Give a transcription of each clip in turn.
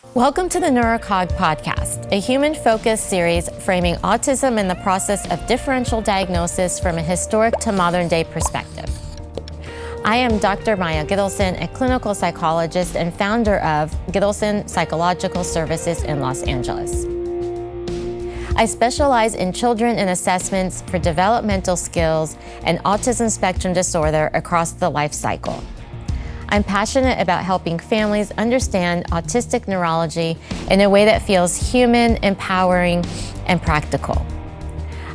Welcome to the NeuroCog Podcast, a human-focused series framing autism and the process of differential diagnosis from a historic to modern-day perspective. I am Dr. Myah Gittelson, a clinical psychologist and founder of Gittelson Psychological Services in Los Angeles. I specialize in children and assessments for developmental skills and autism spectrum disorder across the life cycle. I'm passionate about helping families understand autistic neurology in a way that feels human, empowering, and practical.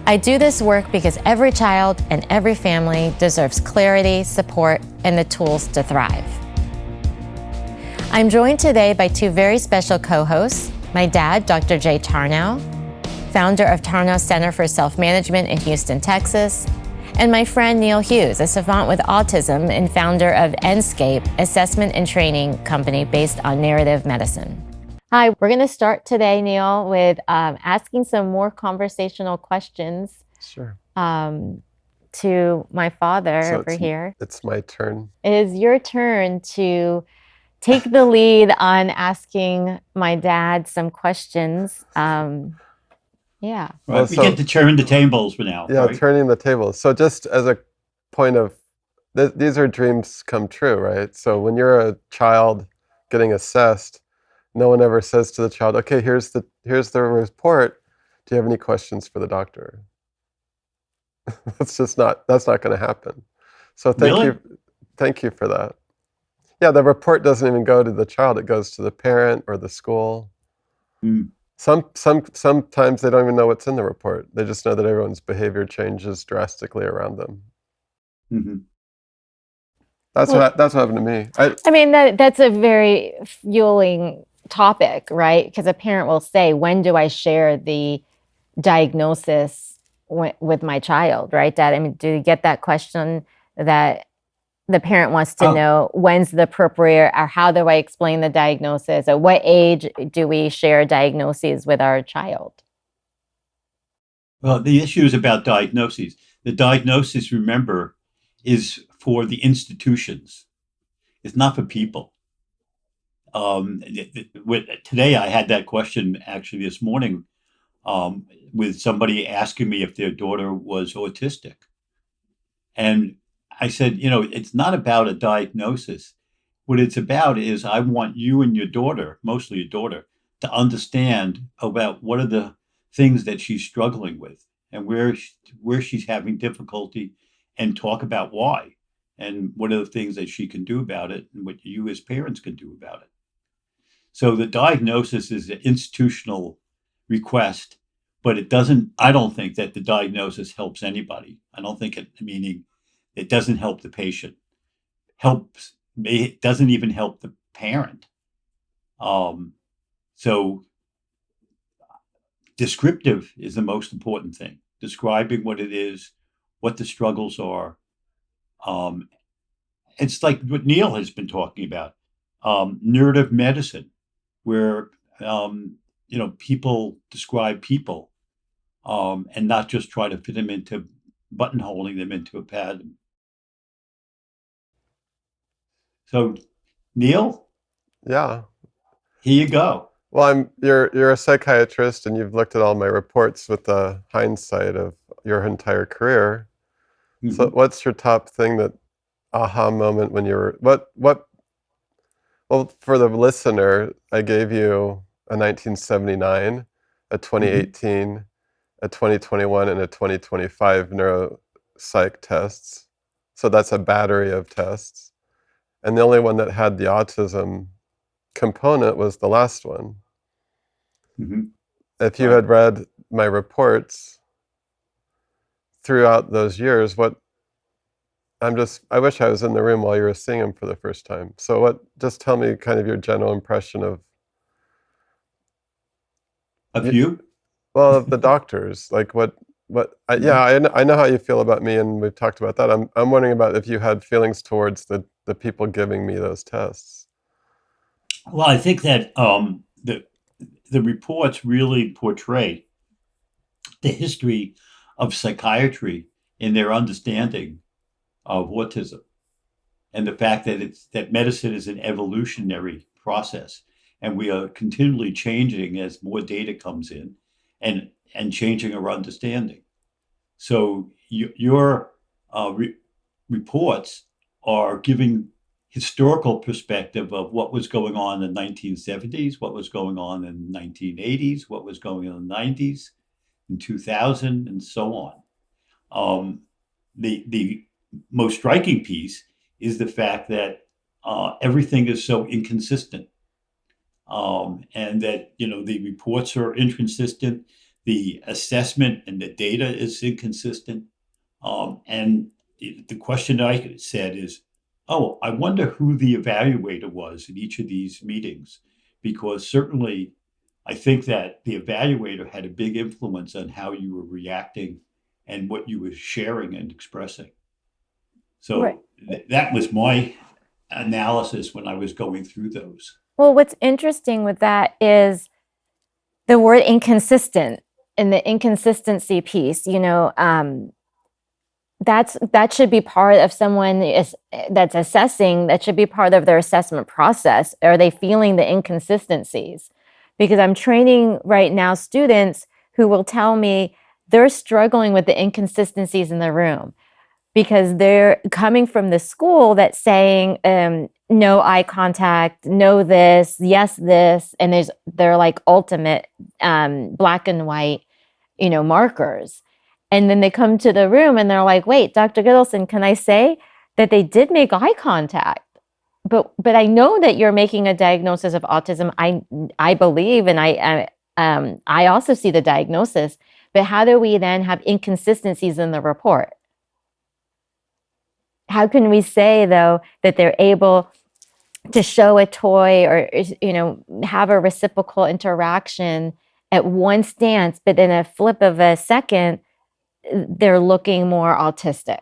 I do this work because every child and every family deserves clarity, support, and the tools to thrive. I'm joined today by two very special co-hosts, my dad, Dr. Jay Tarnow, founder of Tarnow Center for Self-Management in Houston, Texas, and my friend Neil Hughes, a savant with autism and founder of Enscape, assessment and training company based on narrative medicine. Hi, we're going to start today, Neil, with asking some more conversational questions. Sure. To my father over here. It's my turn. It is your turn to take the lead on asking my dad some questions. Yeah. Right. We get to turn the tables for now. Yeah, right? Turning the tables. So just as a point of, these are dreams come true, right? So when you're a child getting assessed, no one ever says to the child, okay, here's the report. Do you have any questions for the doctor? That's not going to happen. So thank you for that. Yeah, the report doesn't even go to the child. It goes to the parent or the school. Mm. Sometimes they don't even know what's in the report. They just know that everyone's behavior changes drastically around them. Mm-hmm. That's what happened to me. I mean, that's a very fueling topic, right? Because a parent will say, when do I share the diagnosis with my child, right, Dad? I mean, do you get that question that the parent wants to know when's the appropriate, or how do I explain the diagnosis? At what age do we share diagnoses with our child? Well, the issue is about diagnoses. The diagnosis, remember, is for the institutions. It's not for people. Today, I had that question actually this morning with somebody asking me if their daughter was autistic. And I said, it's not about a diagnosis. What it's about is I want you and your daughter, mostly your daughter, to understand about what are the things that she's struggling with and where she's having difficulty, and talk about why and what are the things that she can do about it and what you as parents can do about it. So the diagnosis is an institutional request, but I don't think that the diagnosis helps anybody. I don't think meaning it doesn't help the patient. It doesn't even help the parent. So descriptive is the most important thing. Describing what it is, what the struggles are. It's like what Neil has been talking about, narrative medicine, where people describe people, and not just try to fit them into buttonholing them into a pattern. So, Neil? Yeah. Here you go. Well, you're a psychiatrist, and you've looked at all my reports with the hindsight of your entire career. Mm-hmm. So what's your top thing, that aha moment when you were, well, for the listener, I gave you a 1979, a 2018, mm-hmm. a 2021, and a 2025 neuropsych tests. So that's a battery of tests. And the only one that had the autism component was the last one. Mm-hmm. If you had read my reports throughout those years, I wish I was in the room while you were seeing them for the first time. So just tell me kind of your general impression of you? Well, of the doctors, like I know how you feel about me, and we've talked about that. I'm wondering about if you had feelings towards the people giving me those tests. Well, I think that the reports really portray the history of psychiatry in their understanding of autism, and the fact that medicine is an evolutionary process, and we are continually changing as more data comes in, and changing our understanding. So your reports are giving historical perspective of what was going on in the 1970s, what was going on in the 1980s, what was going on in the 90s, in 2000, and so on. The most striking piece is the fact that everything is so inconsistent, and that the reports are inconsistent, the assessment and the data is inconsistent, and the question I said is, oh, I wonder who the evaluator was in each of these meetings, because certainly I think that the evaluator had a big influence on how you were reacting and what you were sharing and expressing. So Right. That was my analysis when I was going through those. Well, what's interesting with that is the word inconsistent and the inconsistency piece. That should be part of someone that's assessing. That should be part of their assessment process. Are they feeling the inconsistencies? Because I'm training right now students who will tell me they're struggling with the inconsistencies in the room because they're coming from the school that's saying no eye contact, no this, yes this, and they're like ultimate black and white, markers. And then they come to the room and they're like, wait, Dr. Gittelson, can I say that they did make eye contact? But I know that you're making a diagnosis of autism. I believe, and I also see the diagnosis. But how do we then have inconsistencies in the report? How can we say, though, that they're able to show a toy or, have a reciprocal interaction at one stance, but in a flip of a second, they're looking more autistic?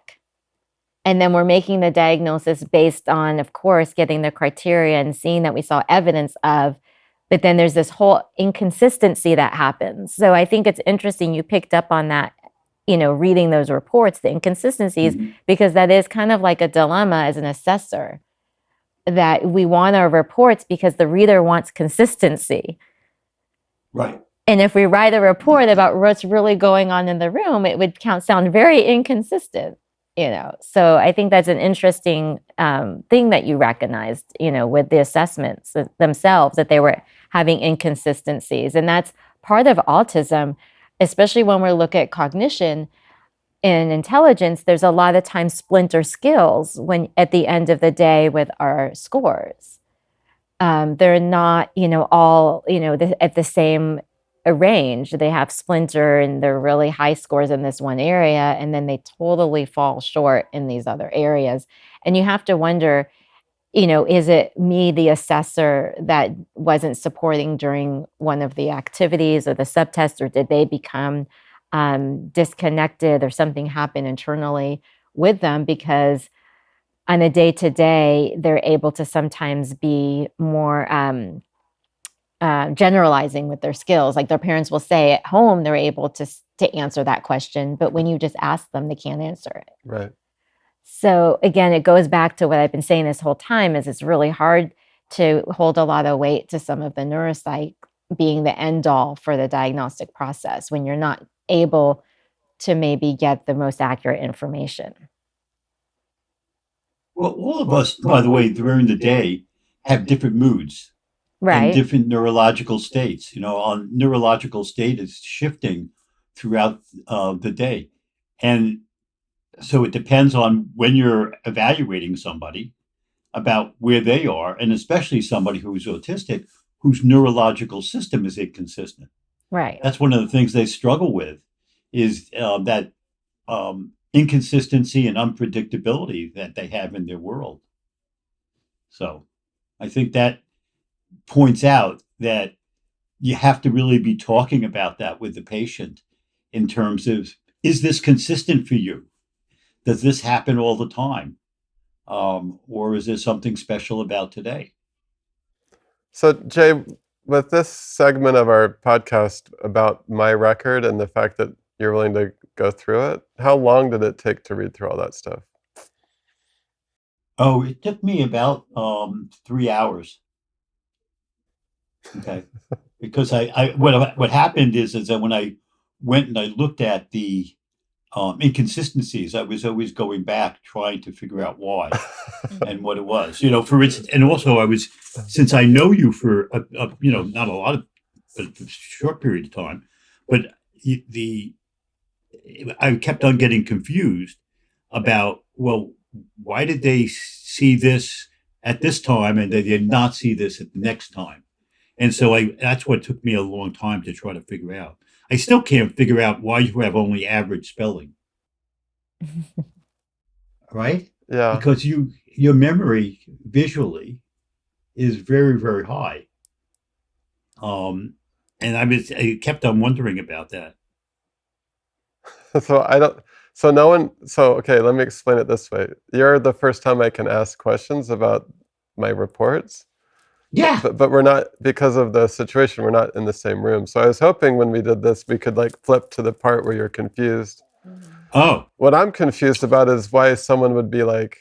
And then we're making the diagnosis based on, of course, getting the criteria and seeing that we saw evidence of, but then there's this whole inconsistency that happens. So I think it's interesting you picked up on that, reading those reports, the inconsistencies, because that is kind of like a dilemma as an assessor, that we want our reports because the reader wants consistency. Right. And if we write a report about what's really going on in the room, it would sound very inconsistent. So I think that's an interesting thing that you recognized, with the assessments themselves, that they were having inconsistencies. And that's part of autism, especially when we look at cognition and intelligence. There's a lot of times splinter skills when at the end of the day with our scores. They're not, all, at the same range. They have splinter and they're really high scores in this one area, and then they totally fall short in these other areas. And you have to wonder, is it me, the assessor, that wasn't supporting during one of the activities or the subtests, or did they become disconnected or something happened internally with them? Because on a day-to-day, they're able to sometimes be more generalizing with their skills. Like their parents will say at home, they're able to answer that question, but when you just ask them, they can't answer it. Right. So again, it goes back to what I've been saying this whole time, is it's really hard to hold a lot of weight to some of the neuropsych being the end all for the diagnostic process when you're not able to maybe get the most accurate information. Well, all of us, by the way, during the day have different moods. Right. And different neurological states. Our neurological state is shifting throughout the day. And so it depends on when you're evaluating somebody about where they are, and especially somebody who's autistic, whose neurological system is inconsistent. Right. That's one of the things they struggle with, is that inconsistency and unpredictability that they have in their world. So I think that points out that you have to really be talking about that with the patient in terms of, is this consistent for you? Does this happen all the time? Or is there something special about today? So, Jay, with this segment of our podcast about my record and the fact that you're willing to go through it, how long did it take to read through all that stuff? Oh, it took me about 3 hours. Okay. Because what happened is that when I went and I looked at the inconsistencies, I was always going back trying to figure out why and what it was. For instance, and also since I know you for not a lot of, but a short period of time, but I kept on getting confused about, well, why did they see this at this time and they did not see this at the next time? And so that's what took me a long time to try to figure out. I still can't figure out why you have only average spelling, right? Yeah. Because your memory visually is very, very high. And I kept on wondering about that. Okay, let me explain it this way. You're the first time I can ask questions about my reports. Yeah. But we're not, because of the situation, we're not in the same room. So I was hoping when we did this, we could like flip to the part where you're confused. Oh. What I'm confused about is why someone would be like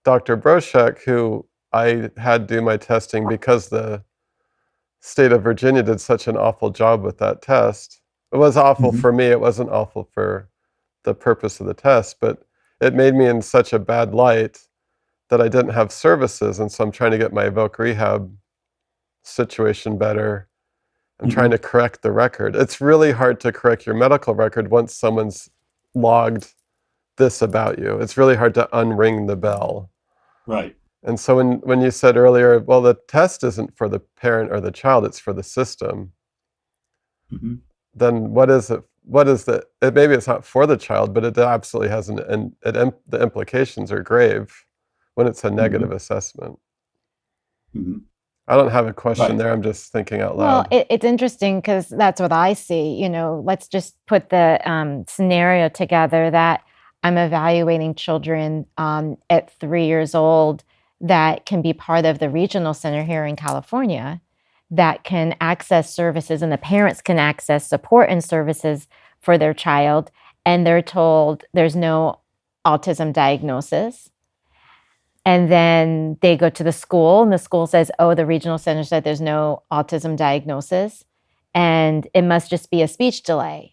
Dr. Broshek, who I had do my testing because the state of Virginia did such an awful job with that test. It was awful for me. It wasn't awful for the purpose of the test, but it made me in such a bad light that I didn't have services. And so I'm trying to get my Evoke Rehab situation better. I'm trying to correct the record. It's really hard to correct your medical record once someone's logged this about you. It's really hard to unring the bell. Right. And so when you said earlier, well, the test isn't for the parent or the child, it's for the system, then what is it? Maybe it's not for the child, but it absolutely has the implications are grave when it's a negative assessment. I don't have a question there. I'm just thinking out loud. Well, it's interesting because that's what I see. Let's just put the scenario together that I'm evaluating children at 3 years old that can be part of the regional center here in California that can access services, and the parents can access support and services for their child. And they're told there's no autism diagnosis. And then they go to the school and the school says, oh, the regional center said there's no autism diagnosis and it must just be a speech delay.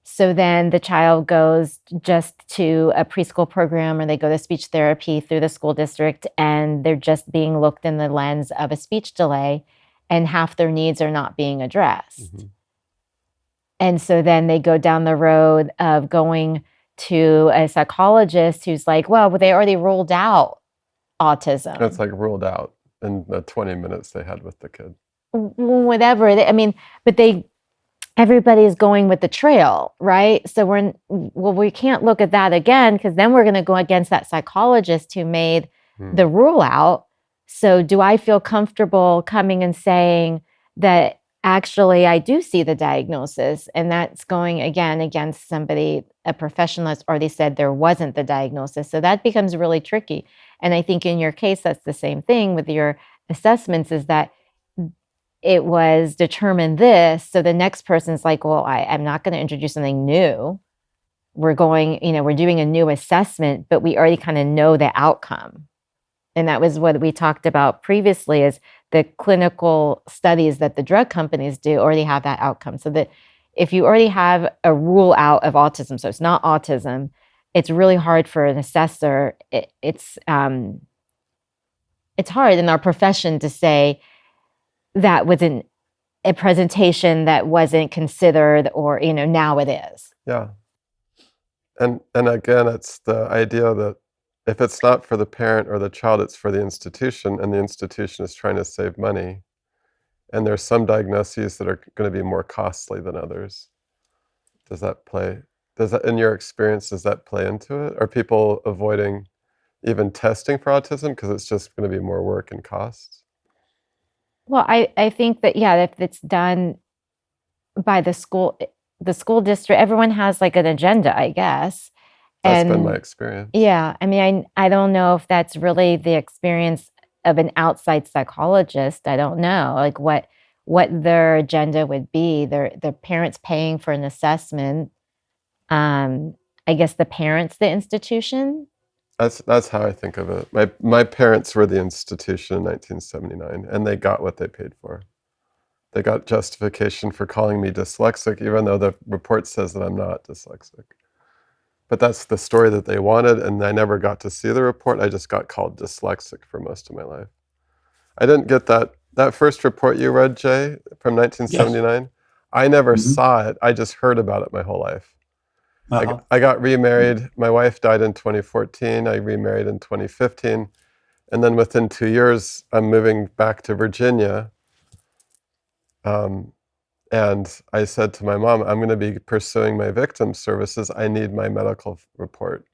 So then the child goes just to a preschool program or they go to speech therapy through the school district and they're just being looked in the lens of a speech delay and half their needs are not being addressed. And so then they go down the road of going to a psychologist who's like, well, they already ruled out autism. It's like ruled out in the 20 minutes they had with the kid. Whatever. But everybody's going with the trail, right? So we can't look at that again because then we're going to go against that psychologist who made the rule out. So do I feel comfortable coming and saying that actually I do see the diagnosis, and that's going again against somebody, a professional that's already said there wasn't the diagnosis? So that becomes really tricky. And I think in your case, that's the same thing with your assessments, is that it was determined this. So the next person's like, well, I'm not going to introduce something new. We're doing a new assessment, but we already kind of know the outcome. And that was what we talked about previously, is the clinical studies that the drug companies do already have that outcome. So that if you already have a rule out of autism, so it's not autism, it's really hard for an assessor. It's hard in our profession to say that was a presentation that wasn't considered, or now it is. Yeah. And again, it's the idea that if it's not for the parent or the child, it's for the institution, and the institution is trying to save money. And there's some diagnoses that are going to be more costly than others. In your experience, does that play into it? Are people avoiding even testing for autism because it's just going to be more work and costs? Well, I think that, yeah, if it's done by the school district, everyone has like an agenda, I guess. That's been my experience. Yeah. I mean, I don't know if that's really the experience of an outside psychologist. I don't know, like what their agenda would be. The parents paying for an assessment. I guess the parents, the institution. That's how I think of it. My parents were the institution in 1979, and they got what they paid for. they got justification for calling me dyslexic, even though the report says that I'm not dyslexic. But that's the story that they wanted, and I never got to see the report. I just got called dyslexic for most of my life. I didn't get that first report you read, Jay, from 1979. Yes. I never saw it. I just heard about it my whole life. Uh-huh. I got remarried. My wife died in 2014. I remarried in 2015. And then within 2 years, I'm moving back to Virginia. And I said to my mom, I'm going to be pursuing my victim services. I need my medical report.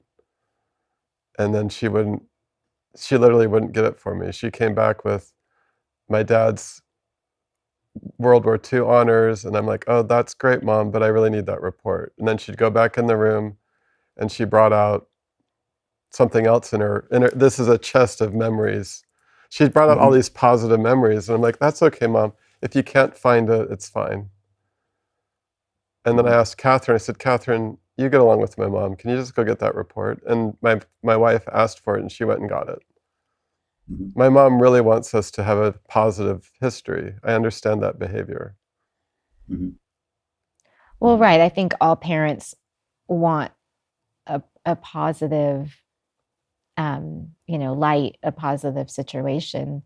And then she literally wouldn't get it for me. She came back with my dad's World War II honors. And I'm like, oh, that's great, Mom, but I really need that report. And then she'd go back in the room and she brought out something else in her, this is a chest of memories. She brought out all these positive memories. And I'm like, that's okay, Mom. If you can't find it, it's fine. And then I asked Catherine, I said, Catherine, you get along with my mom. Can you just go get that report? And my wife asked for it and she went and got it. My mom really wants us to have a positive history. I understand that behavior. Well, right. I think all parents want a positive, light, a positive situation.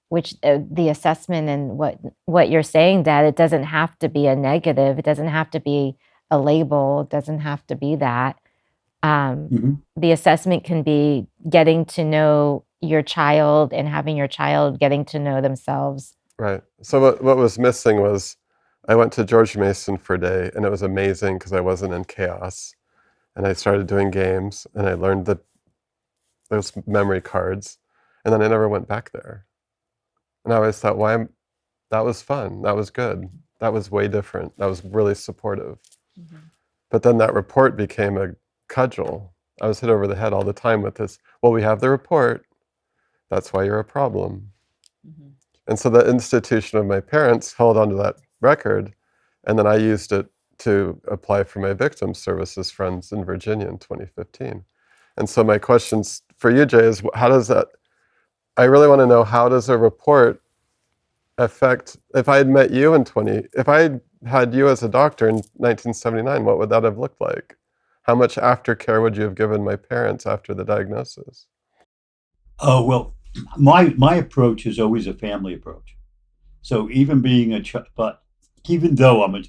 Which the assessment and what you're saying, Dad, it doesn't have to be a negative. It doesn't have to be a label. It doesn't have to be that. The assessment can be getting to know your child and having your child getting to know themselves. Right. So what was missing was I went to George Mason for a day, and it was amazing because I wasn't in chaos. And I started doing games, and I learned those memory cards, and then I never went back there. And I always thought, that was fun. That was good. That was way different. That was really supportive. But then that report became a cudgel. I was hit over the head all the time with this, well, we have the report. That's why you're a problem. And so the institution of my parents held onto that record. And then I used it to apply for my victim services friends in Virginia in 2015. And so my questions for you, Jay, is I really want to know, how does a report affect, if I had met you if I had you as a doctor in 1979, what would that have looked like? How much aftercare would you have given my parents after the diagnosis? Oh, well, my approach is always a family approach. So even even though I'm a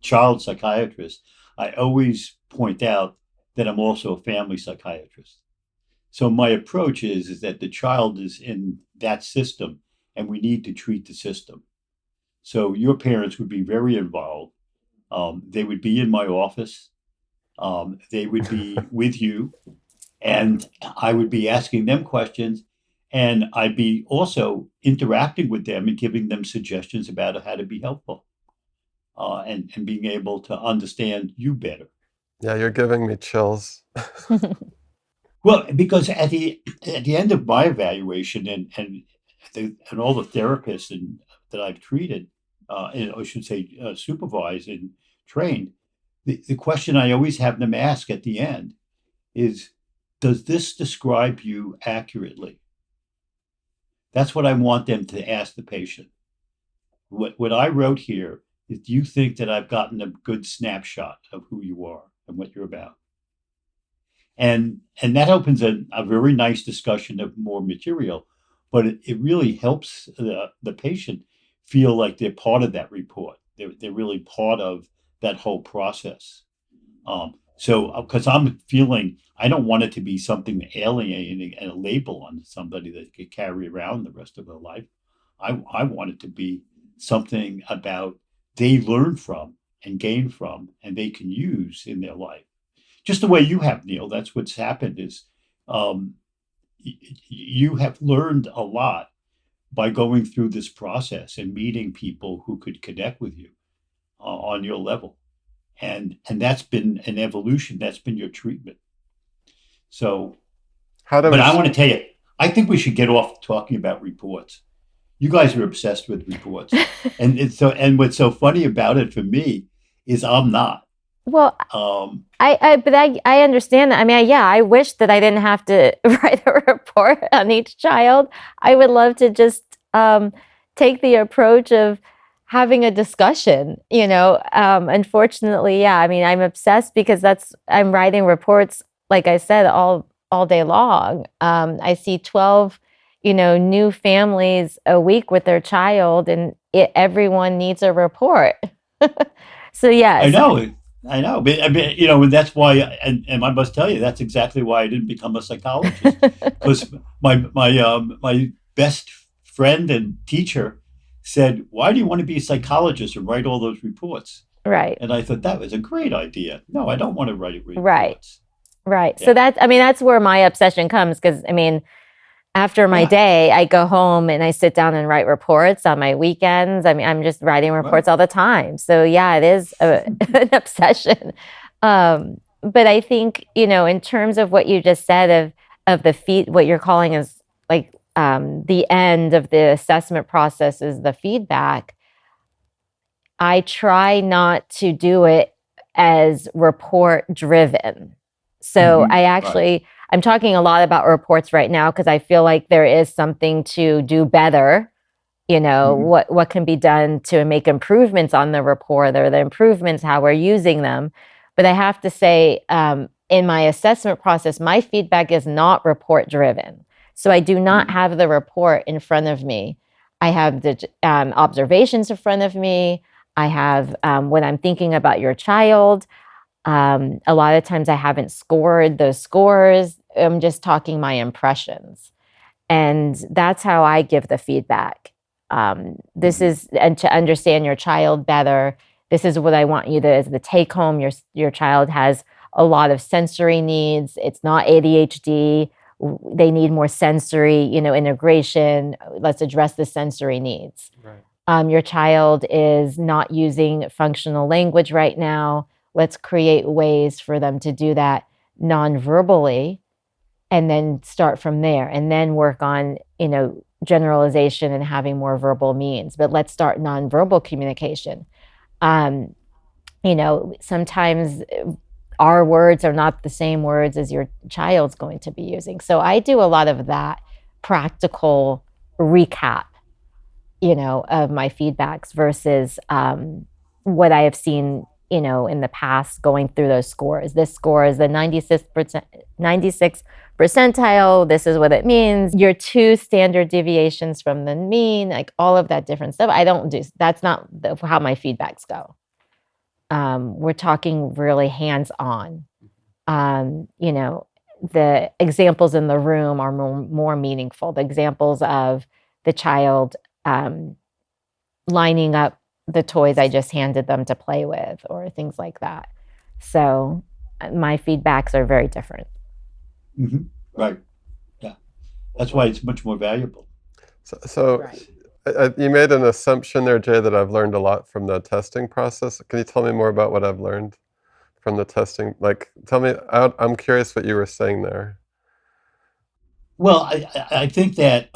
child psychiatrist, I always point out that I'm also a family psychiatrist. So my approach is that the child is in that system and we need to treat the system. So your parents would be very involved. They would be in my office. They would be with you, and I would be asking them questions, and I'd be also interacting with them and giving them suggestions about how to be helpful, and being able to understand you better. Yeah, you're giving me chills. Well, because at the end of my evaluation and all the therapists that I've treated, and I should say supervised and trained, the question I always have them ask at the end is, does this describe you accurately? That's what I want them to ask the patient. What I wrote here is, do you think that I've gotten a good snapshot of who you are and what you're about? And that opens a very nice discussion of more material, but it really helps the patient feel like they're part of that report. They're really part of that whole process. So, because I'm feeling, I don't want it to be something alienating and a label on somebody that could carry around the rest of their life. I want it to be something about they learn from and gain from and they can use in their life. Just the way you have, Neil. That's what's happened is you have learned a lot by going through this process and meeting people who could connect with you on your level. And that's been an evolution. That's been your treatment. So, I want to tell you, I think we should get off talking about reports. You guys are obsessed with reports. and what's so funny about it for me is I'm not. Well, I understand that. I mean, I wish that I didn't have to write a report on each child. I would love to just take the approach of having a discussion, unfortunately, yeah. I mean, I'm obsessed because I'm writing reports, like I said, all day long. I see 12, new families a week with their child, and everyone needs a report. So I yes. know, I know, but I mean, and that's why, and I must tell you, that's exactly why I didn't become a psychologist, because my best friend and teacher said, "Why do you want to be a psychologist and write all those reports?" Right. And I thought that was a great idea. No, I don't want to write Right. reports. Right. Yeah. So that's where my obsession comes, because after my Yeah. day, I go home and I sit down and write reports on my weekends. I mean, I'm just writing reports all the time. So yeah, it is an obsession. But I think, in terms of what you just said of what you're calling is like the end of the assessment process is the feedback. I try not to do it as report driven. So Mhm. I Right. actually, I'm talking a lot about reports right now because I feel like there is something to do better. Mhm. What can be done to make improvements on the report, or the improvements, how we're using them. But I have to say, in my assessment process, my feedback is not report driven. So I do not Mhm. have the report in front of me. I have the observations in front of me. I have when I'm thinking about your child. A lot of times I haven't scored those scores. I'm just talking my impressions. And that's how I give the feedback. This Mhm. is, and to understand your child better, this is what I want you to, as the take home. Your child has a lot of sensory needs. It's not ADHD. They need more sensory, integration. Let's address the sensory needs. Right. Your child is not using functional language right now. Let's create ways for them to do that non-verbally, and then start from there, and then work on, generalization and having more verbal means. But let's start nonverbal communication. Um, Sometimes our words are not the same words as your child's going to be using. So I do a lot of that practical recap, of my feedbacks versus what I have seen, in the past going through those scores. This score is the 96th percentile. This is what it means. You're 2 standard deviations from the mean, like all of that different stuff. I don't do, that's not how my feedbacks go. We're talking really hands-on. The examples in the room are more meaningful. The examples of the child lining up the toys I just handed them to play with, or things like that. So my feedbacks are very different. Mhm. Right. Yeah. That's why it's much more valuable. So Right. you made an assumption there, Jay, that I've learned a lot from the testing process. Can you tell me more about what I've learned from the testing? Like, tell me, I'm curious what you were saying there. Well, I think that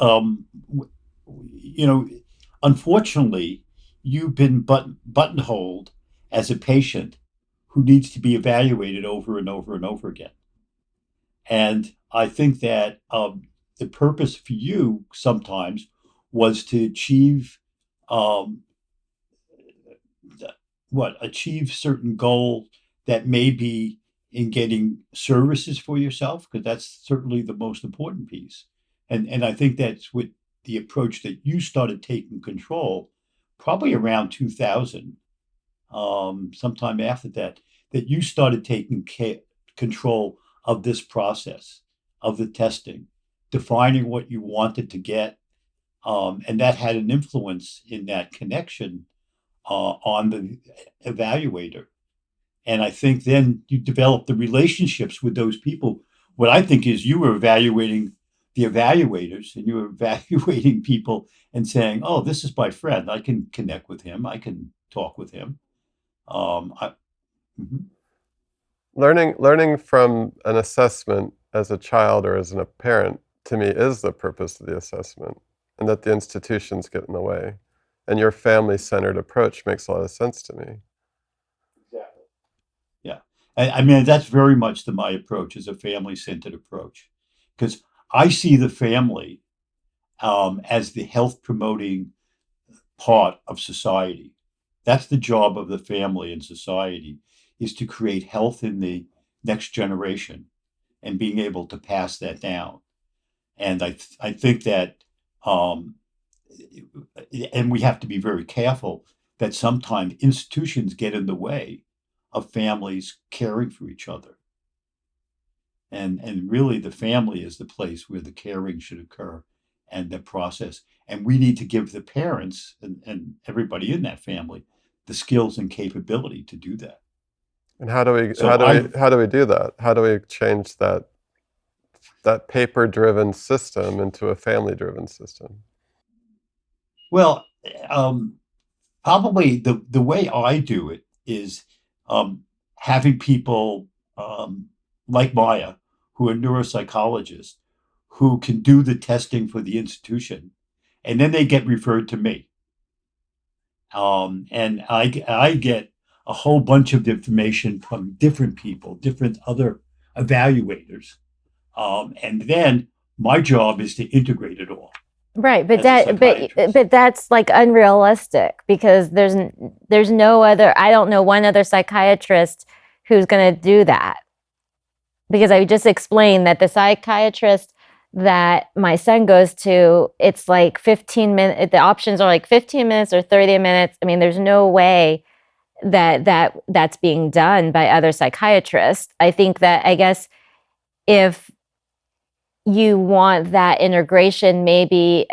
unfortunately, you've been buttonholed as a patient who needs to be evaluated over and over and over again. And I think that the purpose for you sometimes was to achieve um, achieve certain goal that may be in getting services for yourself, because that's certainly the most important piece. And I think that's what the approach that you started taking control probably around 2000, sometime after that, that you started taking control of this process of the testing, defining what you wanted to get, and that had an influence in that connection on the evaluator. And I think then you develop the relationships with those people. What I think is you were evaluating the evaluators, and you were evaluating people and saying, oh, this is my friend. I can connect with him. I can talk with him. Mhm. Learning from an assessment as a child or as a parent, to me, is the purpose of the assessment, and that the institutions get in the way. And your family-centered approach makes a lot of sense to me. Exactly. Yeah. I mean, that's very much my approach, is a family-centered approach, because I see the family as the health promoting part of society. That's the job of the family and society, is to create health in the next generation and being able to pass that down. And I think that, um, and we have to be very careful that sometimes institutions get in the way of families caring for each other. And really the family is the place where the caring should occur and the process. And we need to give the parents and everybody in that family the skills and capability to do that. And how do we So how do we do that? How do we change that paper-driven system into a family-driven system? Well, probably the way I do it is having people like Myah, who are neuropsychologists, who can do the testing for the institution, and then they get referred to me. And I get a whole bunch of information from different people, different other evaluators. And then my job is to integrate it all. Right, as a psychiatrist. but that's like unrealistic, because there's no other, I don't know one other psychiatrist who's going to do that. Because I just explained that the psychiatrist that my son goes to, it's like 15 minutes, the options are like 15 minutes or 30 minutes. I mean, there's no way that's being done by other psychiatrists. I think that, I guess, if you want that integration, maybe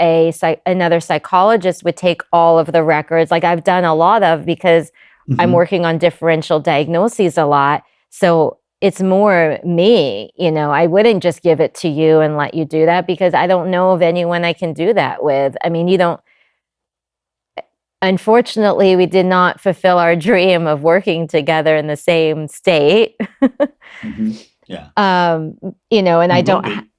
another psychologist would take all of the records, like I've done a lot of, because I'm working on differential diagnoses a lot. So it's more me, I wouldn't just give it to you and let you do that, because I don't know of anyone I can do that with. I mean, unfortunately, we did not fulfill our dream of working together in the same state. Yeah. And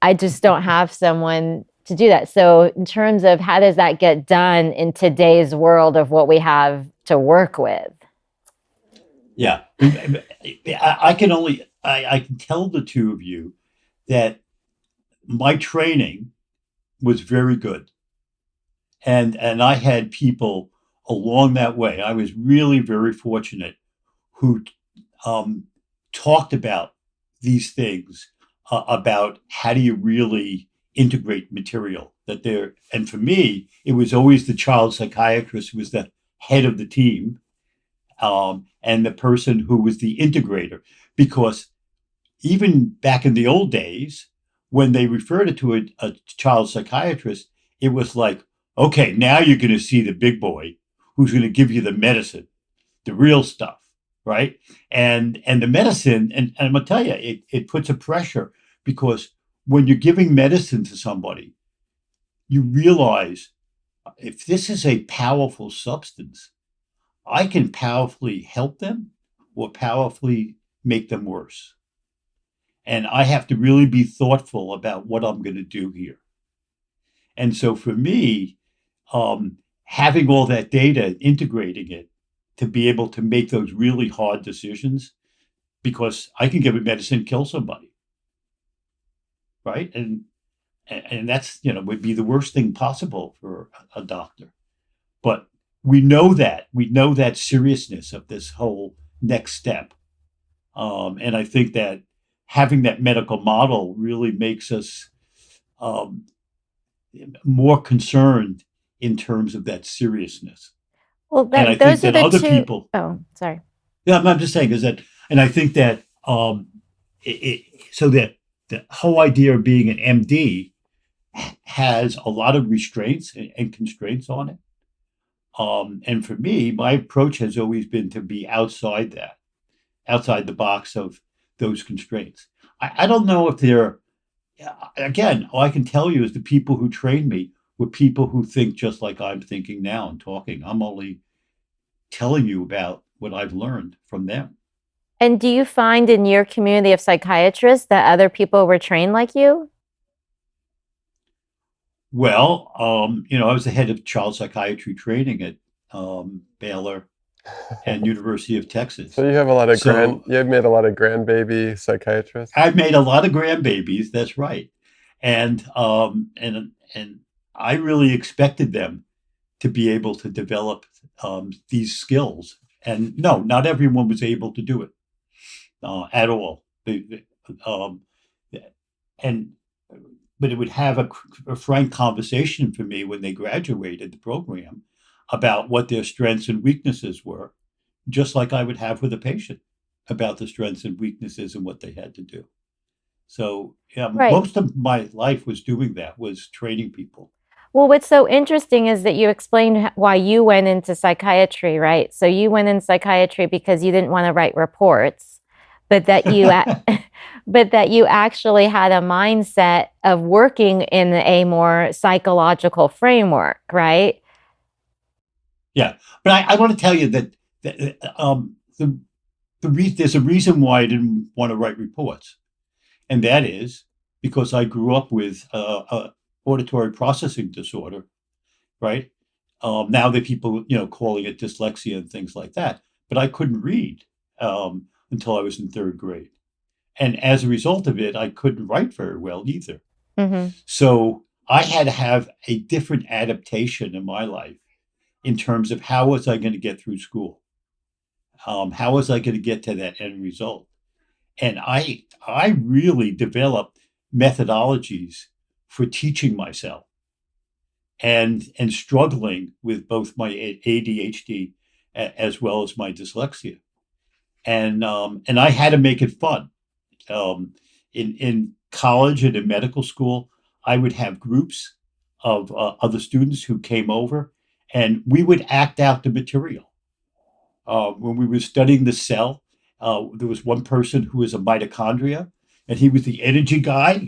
I just don't have someone to do that. So in terms of how does that get done in today's world of what we have to work with? Yeah. I can tell the two of you that my training was very good. And I had people along that way. I was really very fortunate who talked about these things, about how do you really integrate material and for me, it was always the child psychiatrist who was the head of the team, and the person who was the integrator, because even back in the old days, when they referred it to a child psychiatrist, it was like, okay, now you're going to see the big boy who's going to give you the medicine, the real stuff. Right. And the medicine, and I'm going to tell you, it puts a pressure, because when you're giving medicine to somebody, you realize, if this is a powerful substance, I can powerfully help them or powerfully make them worse. And I have to really be thoughtful about what I'm going to do here. And so for me, having all that data, integrating it, to be able to make those really hard decisions, because I can give a medicine, kill somebody, right? And that's, would be the worst thing possible for a doctor. But we know that seriousness of this whole next step. And I think that having that medical model really makes us more concerned in terms of that seriousness. Well, and I think that other people. Oh, sorry. Yeah, I'm just saying is that, and I think that so that the whole idea of being an MD has a lot of restraints and constraints on it. And for me, my approach has always been to be outside the box of those constraints. I don't know if they're, again, all I can tell you is the people who trained me were people who think just like I'm thinking now and talking. I'm only telling you about what I've learned from them. And do you find in your community of psychiatrists that other people were trained like you? Well, I was the head of child psychiatry training at Baylor and University of Texas. So you have you've made a lot of grandbaby psychiatrists? I've made a lot of grandbabies, that's right. And I really expected them to be able to develop these skills. And no, not everyone was able to do it at all. And but it would have a frank conversation for me when they graduated the program about what their strengths and weaknesses were, just like I would have with a patient about the strengths and weaknesses and what they had to do. So Right. most of my life was doing that, was training people. Well, what's so interesting is that you explained why you went into psychiatry, right? So you went in psychiatry because you didn't want to write reports, but that you but that you actually had a mindset of working in a more psychological framework, right? Yeah, but I want to tell you that there's a reason why I didn't want to write reports, and that is because I grew up with a auditory processing disorder, right? Now that people, calling it dyslexia and things like that, but I couldn't read until I was in third grade. And as a result of it, I couldn't write very well either. Mm-hmm. So I had to have a different adaptation in my life in terms of how was I going to get through school? How was I going to get to that end result? And I really developed methodologies for teaching myself and struggling with both my ADHD as well as my dyslexia. And I had to make it fun. In college and in medical school, I would have groups of other students who came over, and we would act out the material. When we were studying the cell, there was one person who was a mitochondria, and he was the energy guy,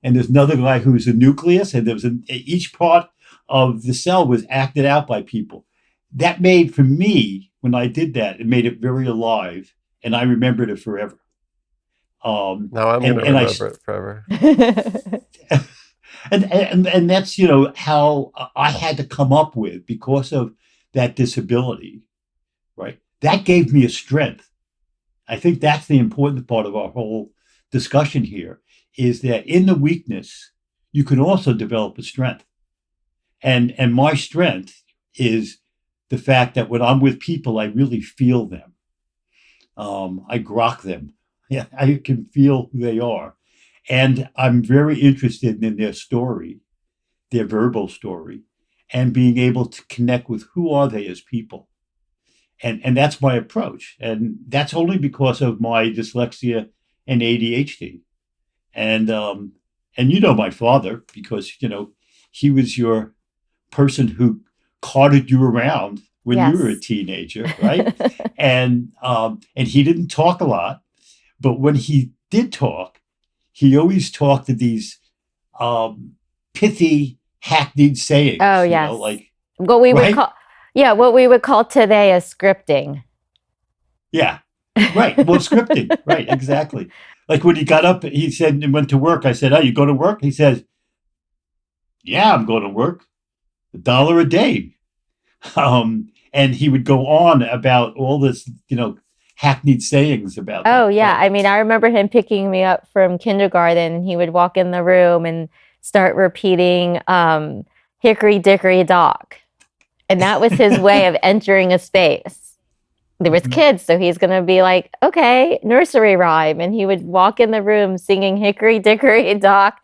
and there's another guy who was the nucleus, and there was each part of the cell was acted out by people. That made, for me, when I did that, it made it very alive, and I remembered it forever. Now I'm going to remember it forever. And that's, how I had to come up with, because of that disability, right? That gave me a strength. I think that's the important part of our whole discussion here, is that in the weakness, you can also develop a strength. And my strength is the fact that when I'm with people, I really feel them. I grok them. Yeah, I can feel who they are. And I'm very interested in their story, their verbal story, and being able to connect with who are they as people. And that's my approach. And that's only because of my dyslexia and ADHD. And my father, because, he was your person who carted you around when Yes. you were a teenager, right? and he didn't talk a lot, but when he did talk, he always talked to these pithy, hackneyed sayings. Oh, yes. Like what we right? what we would call today as scripting. Yeah, right. Well, scripting, right? Exactly. Like when he got up, he said, and went to work. I said, "Oh, you go to work?" He says, "Yeah, I'm going to work. $1 a day." And he would go on about all this, hackneyed sayings about that. Oh, yeah. I mean, I remember him picking me up from kindergarten, and he would walk in the room and start repeating hickory dickory dock. And that was his way of entering a space. There was kids, so he's going to be like, okay, nursery rhyme. And he would walk in the room singing hickory dickory dock.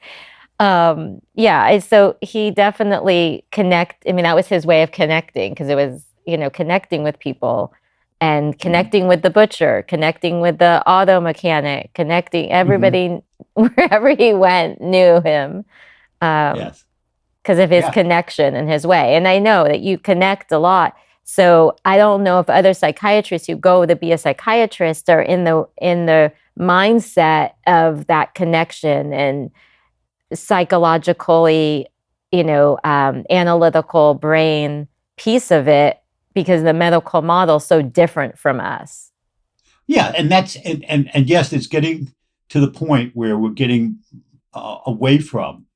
So he definitely that was his way of connecting, because it was, connecting with people and connecting with the butcher, connecting with the auto mechanic, connecting everybody wherever he went knew him. Yes. Because of his connection and his way. And I know that you connect a lot. So I don't know if other psychiatrists who go to be a psychiatrist are in the mindset of that connection and psychologically, analytical brain piece of it, because the medical model is so different from us. Yeah, and that's and yes, it's getting to the point where we're getting away from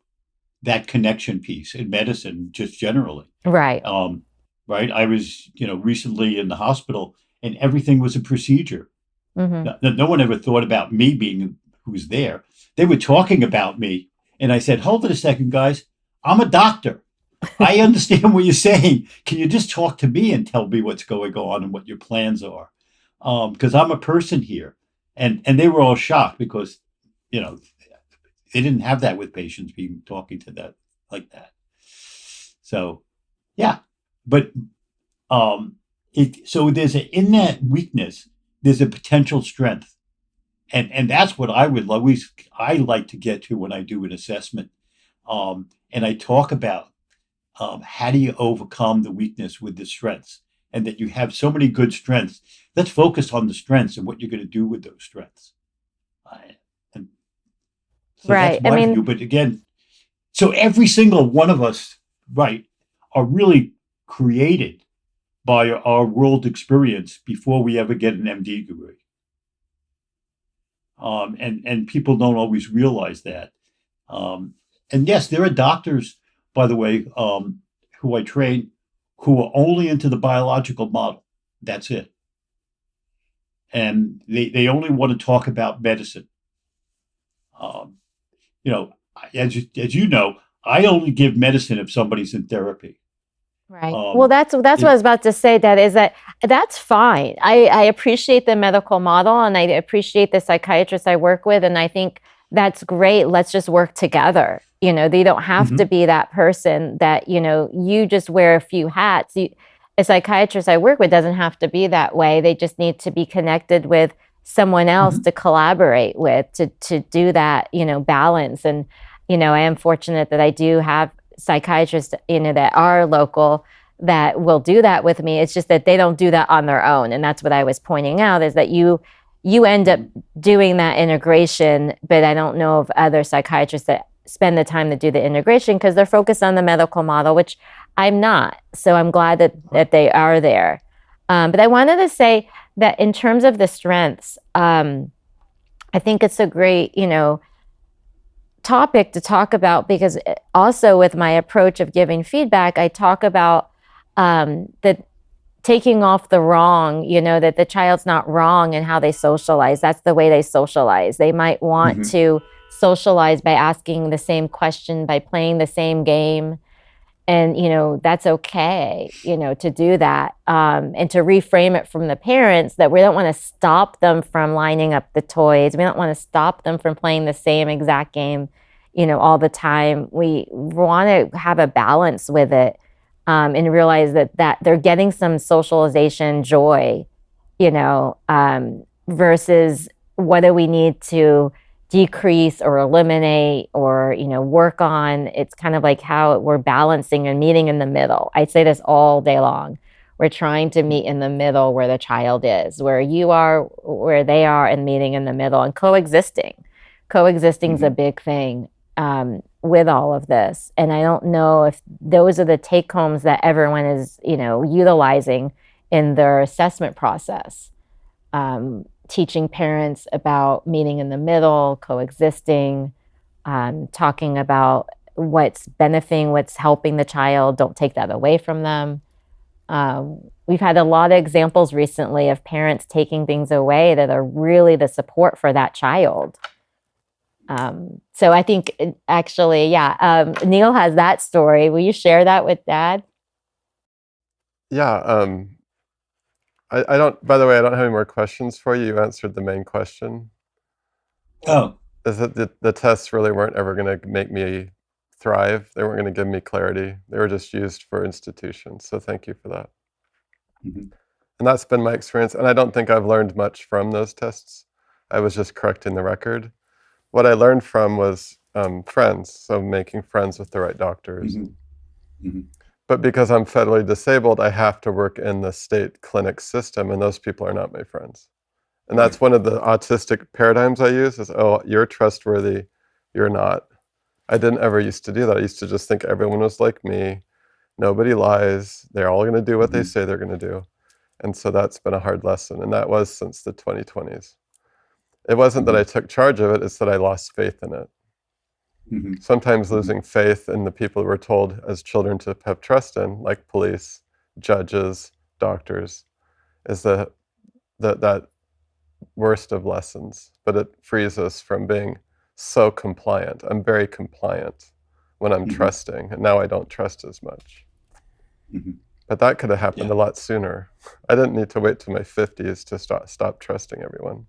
that connection piece in medicine, just generally. Right. Right. I was, recently in the hospital, and everything was a procedure. Mm-hmm. No one ever thought about me being who was there. They were talking about me, and I said, "Hold it a second, guys. I'm a doctor. I understand what you're saying. Can you just talk to me and tell me what's going on and what your plans are? Because I'm a person here, and they were all shocked because, you know, they didn't have that with patients being talking to that like that. So, yeah, but so in that weakness, there's a potential strength, and that's what I like to get to when I do an assessment, and I talk about how do you overcome the weakness with the strengths, and that you have so many good strengths. Let's focus on the strengths and what you're going to do with those strengths. And so that's Right. I my view. mean, But again, so every single one of us, right, are really created by our world experience before we ever get an MD degree. And people don't always realize that. And yes, there are doctors, by the way, who I train who are only into the biological model. That's it. And they only want to talk about medicine. You know, as you know, I only give medicine if somebody's in therapy. right. Well, that's what I was about to say. That's fine. I appreciate the medical model, and I appreciate the psychiatrists I work with, and I think that's great. Let's just work together. They don't have to be that person that you just wear a few hats. A psychiatrist I work with doesn't have to be that way. They just need to be connected with someone else to collaborate with to do that balance. And I am fortunate that I do have psychiatrists that are local that will do that with me. It's just that they don't do that on their own, and that's what I was pointing out, is that you end up doing that integration, but I don't know of other psychiatrists that spend the time to do the integration because they're focused on the medical model, which I'm not. So I'm glad that they are there. But I wanted to say that in terms of the strengths, I think it's a great topic to talk about, because also with my approach of giving feedback, I talk about the taking off the wrong, that the child's not wrong in how they socialize. That's the way they socialize. They might want to socialize by asking the same question, by playing the same game. And, that's okay, to do that, and to reframe it from the parents that we don't want to stop them from lining up the toys. We don't want to stop them from playing the same exact game, all the time. We want to have a balance with it, and realize that they're getting some socialization joy, versus what do we need to decrease or eliminate or work on. It's kind of like how we're balancing and meeting in the middle. I say this all day long. We're trying to meet in the middle where the child is, where you are, where they are, and meeting in the middle and coexisting. Coexisting is a big thing with all of this. And I don't know if those are the take homes that everyone is utilizing in their assessment process. Teaching parents about meeting in the middle, coexisting, talking about what's benefiting, what's helping the child. Don't take that away from them. We've had a lot of examples recently of parents taking things away that are really the support for that child. So I think actually, Neil has that story. Will you share that with Dad? Yeah. I don't, by the way, I don't have any more questions for you. You answered the main question. Oh. Is that the tests really weren't ever going to make me thrive. They weren't going to give me clarity. They were just used for institutions. So thank you for that. And that's been my experience. And I don't think I've learned much from those tests. I was just correcting the record. What I learned from was friends. So making friends with the right doctors. But because I'm federally disabled, I have to work in the state clinic system, and those people are not my friends. And that's one of the autistic paradigms I use is, oh, you're trustworthy, you're not. I didn't ever used to do that. I used to just think everyone was like me. Nobody lies. They're all going to do what they say they're going to do. And so that's been a hard lesson, and that was since the 2020s. It wasn't that I took charge of it, it's that I lost faith in it. Sometimes losing faith in the people we're told as children to have trust in, like police, judges, doctors, is that worst of lessons. But it frees us from being so compliant. I'm very compliant when I'm trusting, and now I don't trust as much. But that could have happened a lot sooner. I didn't need to wait till my 50s to stop trusting everyone.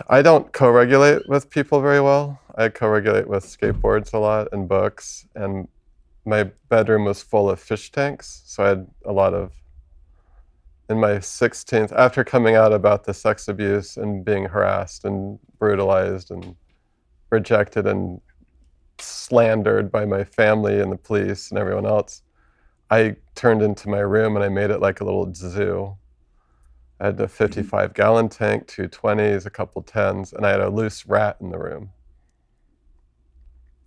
I don't co-regulate with people very well. I co-regulate with skateboards a lot and books, and my bedroom was full of fish tanks, so I had a lot of, in my 16th, after coming out about the sex abuse and being harassed and brutalized and rejected and slandered by my family and the police and everyone else, I turned into my room and I made it like a little zoo. I had a 55-gallon tank, 2 20s, a couple 10s, and I had a loose rat in the room.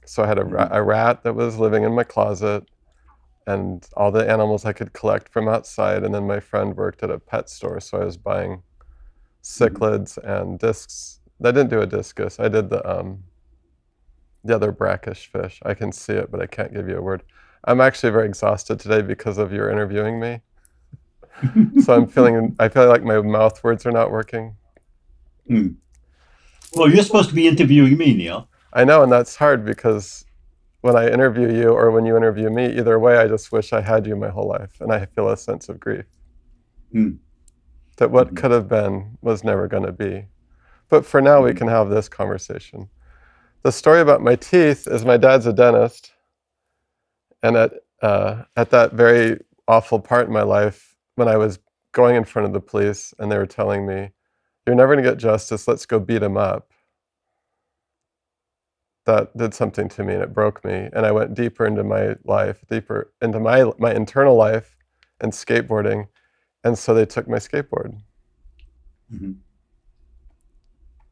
So I had a rat that was living in my closet, and all the animals I could collect from outside. And then my friend worked at a pet store, so I was buying cichlids and discs. I didn't do a discus. I did the other brackish fish. I can see it, but I can't give you a word. I'm actually very exhausted today because of your interviewing me. So I feel like my mouth words are not working. Well, you're supposed to be interviewing me, Neil. I know, and that's hard because when I interview you or when you interview me, either way, I just wish I had you my whole life, and I feel a sense of grief. That what could have been was never going to be. But for now, we can have this conversation. The story about my teeth is my dad's a dentist, and at that very awful part in my life, when I was going in front of the police and they were telling me, "You're never going to get justice, let's go beat him up," that did something to me and it broke me. And I went deeper into my life, deeper into my internal life and skateboarding. And so they took my skateboard.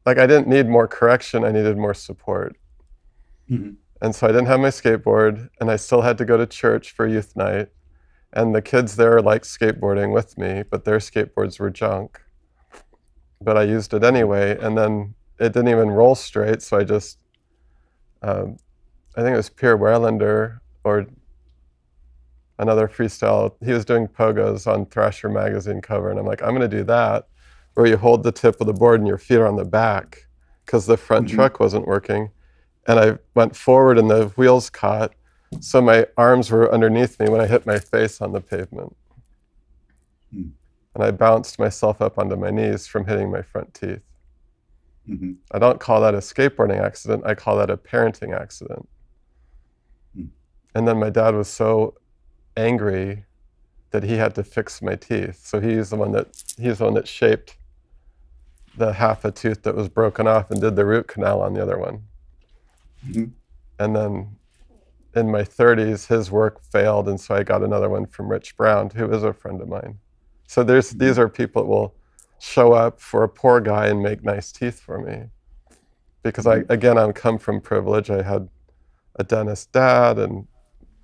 Like, I didn't need more correction, I needed more support. And so I didn't have my skateboard, and I still had to go to church for youth night. And the kids there liked skateboarding with me, but their skateboards were junk. But I used it anyway, and then it didn't even roll straight, so I just, I think it was Pierre Werlander or another freestyle. He was doing pogos on Thrasher magazine cover, and I'm like, I'm going to do that, where you hold the tip of the board and your feet are on the back, because the front truck wasn't working. And I went forward and the wheels caught, so my arms were underneath me when I hit my face on the pavement. And I bounced myself up onto my knees from hitting my front teeth. I don't call that a skateboarding accident, I call that a parenting accident. And then my dad was so angry that he had to fix my teeth. So he's the one that shaped the half a tooth that was broken off and did the root canal on the other one. And then in my 30s, his work failed, and so I got another one from Rich Brown, who is a friend of mine. So these are people that will show up for a poor guy and make nice teeth for me. Because I'm come from privilege. I had a dentist dad, and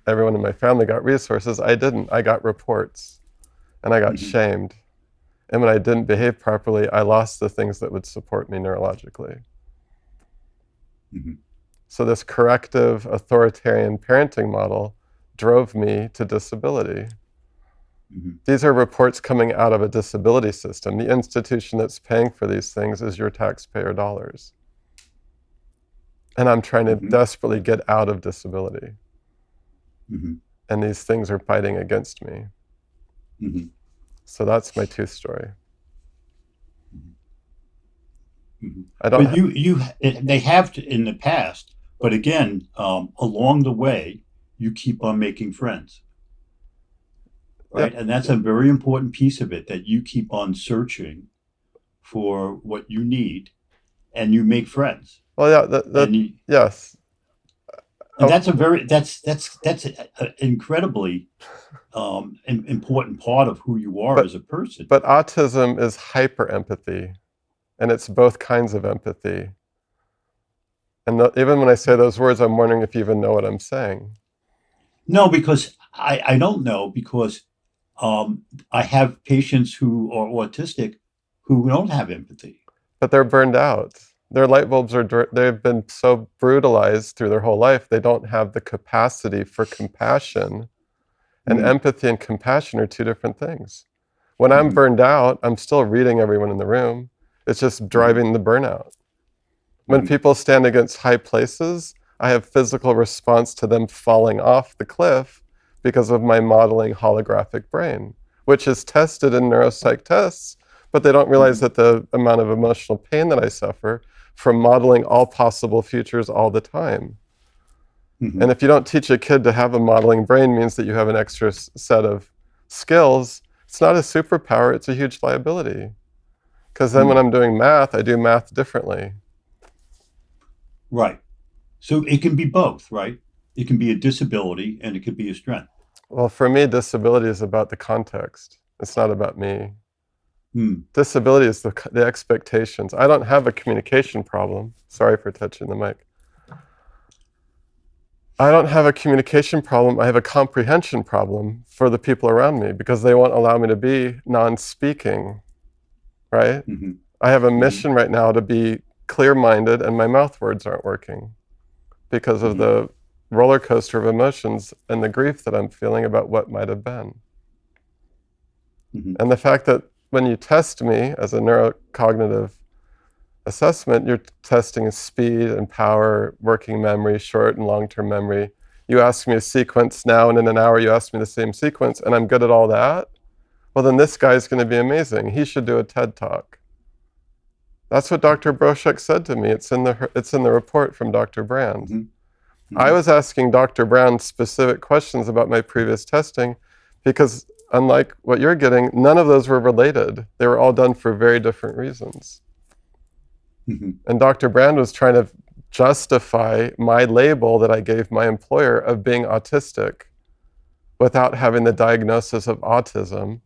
everyone in my family got resources. I didn't. I got reports, and I got shamed. And when I didn't behave properly, I lost the things that would support me neurologically. So this corrective, authoritarian parenting model drove me to disability. These are reports coming out of a disability system. The institution that's paying for these things is your taxpayer dollars. And I'm trying to desperately get out of disability. And these things are fighting against me. So that's my tooth story. They have in the past, but again, along the way, you keep on making friends, right? And that's a very important piece of it, that you keep on searching for what you need, and you make friends. Well, yeah, yes. And that's an incredibly important part of who you are as a person. But autism is hyper empathy, and it's both kinds of empathy. And even when I say those words, I'm wondering if you even know what I'm saying. No, because I don't know, because I have patients who are autistic who don't have empathy. But they're burned out. Their light bulbs they've been so brutalized through their whole life, they don't have the capacity for compassion. And empathy and compassion are two different things. When I'm burned out, I'm still reading everyone in the room. It's just driving the burnout. When people stand against high places, I have physical response to them falling off the cliff because of my modeling holographic brain, which is tested in neuropsych tests, but they don't realize that the amount of emotional pain that I suffer from modeling all possible futures all the time. And if you don't teach a kid to have a modeling brain, means that you have an extra set of skills. It's not a superpower, it's a huge liability. Because then when I'm doing math, I do math differently. Right. So it can be both, right? It can be a disability and it could be a strength. Well, for me, disability is about the context. It's not about me. Disability is the expectations. I don't have a communication problem. Sorry for touching the mic. I don't have a communication problem. I have a comprehension problem for the people around me because they won't allow me to be non-speaking, right? I have a mission right now to be clear-minded, and my mouth words aren't working because of the roller coaster of emotions and the grief that I'm feeling about what might have been. And the fact that when you test me as a neurocognitive assessment, you're testing speed and power, working memory, short and long-term memory. You ask me a sequence now, and in an hour you ask me the same sequence, and I'm good at all that. Well, then this guy's going to be amazing. He should do a TED Talk. That's what Dr. Broshek said to me. It's in the report from Dr. Brand. I was asking Dr. Brand specific questions about my previous testing because, unlike what you're getting, none of those were related. They were all done for very different reasons. And Dr. Brand was trying to justify my label that I gave my employer of being autistic without having the diagnosis of autism.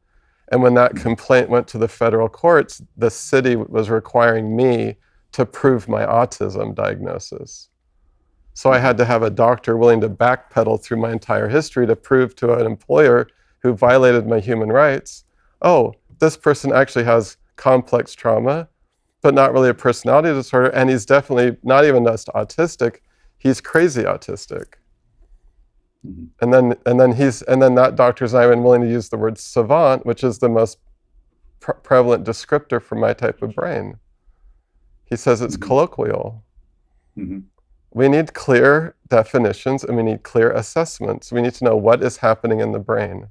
And when that complaint went to the federal courts, the city was requiring me to prove my autism diagnosis. So I had to have a doctor willing to backpedal through my entire history to prove to an employer who violated my human rights, oh, this person actually has complex trauma, but not really a personality disorder, and he's definitely not even just autistic, he's crazy autistic. And then that doctor's not even willing to use the word savant, which is the most prevalent descriptor for my type of brain. He says it's colloquial. We need clear definitions and we need clear assessments. We need to know what is happening in the brain.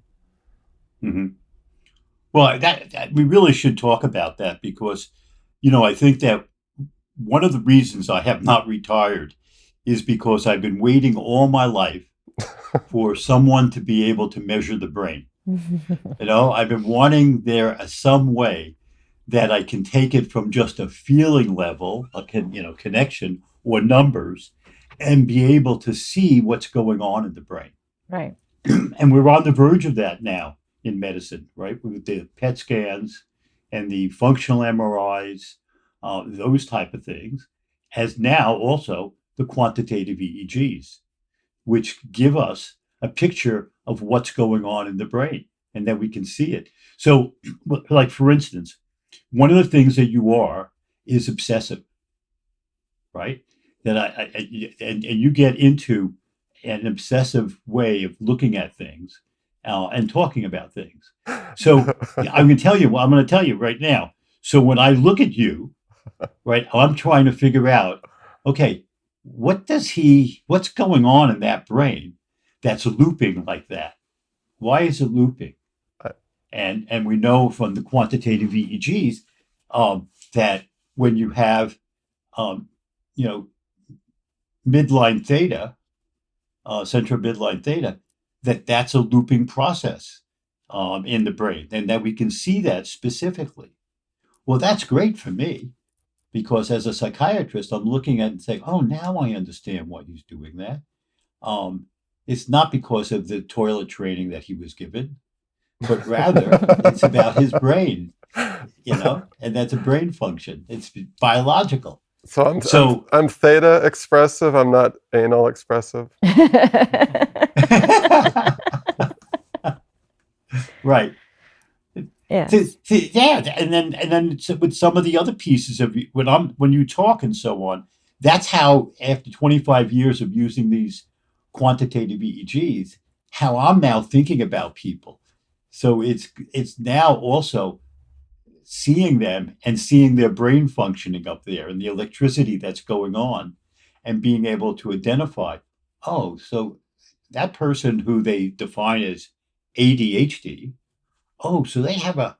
Well, that we really should talk about that because, I think that one of the reasons I have not retired is because I've been waiting all my life for someone to be able to measure the brain. I've been wanting there some way that I can take it from just a feeling level, a connection or numbers, and be able to see what's going on in the brain. Right. And we're on the verge of that now in medicine, right? With the PET scans and the functional MRIs, those type of things, as now also the quantitative EEGs, which give us a picture of what's going on in the brain and that we can see it. So, like, for instance, one of the things that you are is obsessive, right? That and you get into an obsessive way of looking at things and talking about things. So I'm going to tell you right now. So when I look at you, right, I'm trying to figure out, okay, what's going on in that brain that's looping like that? Why is it looping? And we know from the quantitative EEGs that when you have, midline theta, central midline theta, that's a looping process in the brain, and that we can see that specifically. Well, that's great for me because as a psychiatrist, I'm looking at it and saying, oh, now I understand why he's doing that. It's not because of the toilet training that he was given, but rather it's about his brain, and that's a brain function. It's biological. So I'm theta expressive. I'm not anal expressive. Right. Yeah. And then with some of the other pieces of when you talk and so on, that's how after 25 years of using these quantitative EEGs, how I'm now thinking about people. So it's now also seeing them and seeing their brain functioning up there and the electricity that's going on and being able to identify, oh, so that person who they define as ADHD, oh, so they have a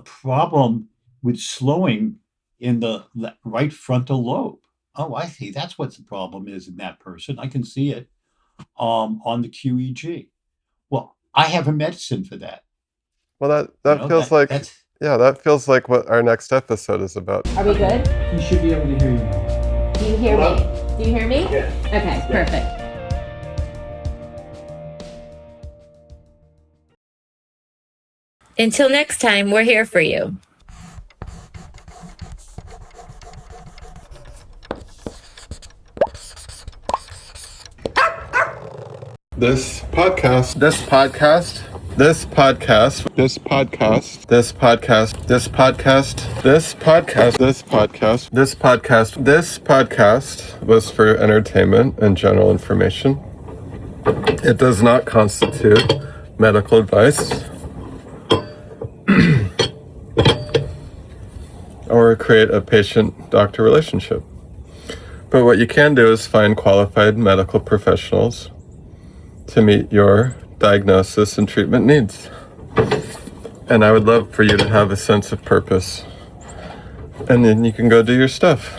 problem with slowing in the right frontal lobe. Oh, I see. That's what the problem is in that person. I can see it on the QEG. Well, I have a medicine for that. Well, that feels like that feels like what our next episode is about. Are we good? You should be able to hear you now. Do you hear me? Do you hear me? Yeah. Okay, perfect. Until next time, we're here for you. This podcast, this podcast, this podcast, this podcast, this podcast, this podcast, this podcast, this podcast, this podcast, this podcast was for entertainment and general information. It does not constitute medical advice or create a patient-doctor relationship. But what you can do is find qualified medical professionals to meet your diagnosis and treatment needs. And I would love for you to have a sense of purpose. And then you can go do your stuff.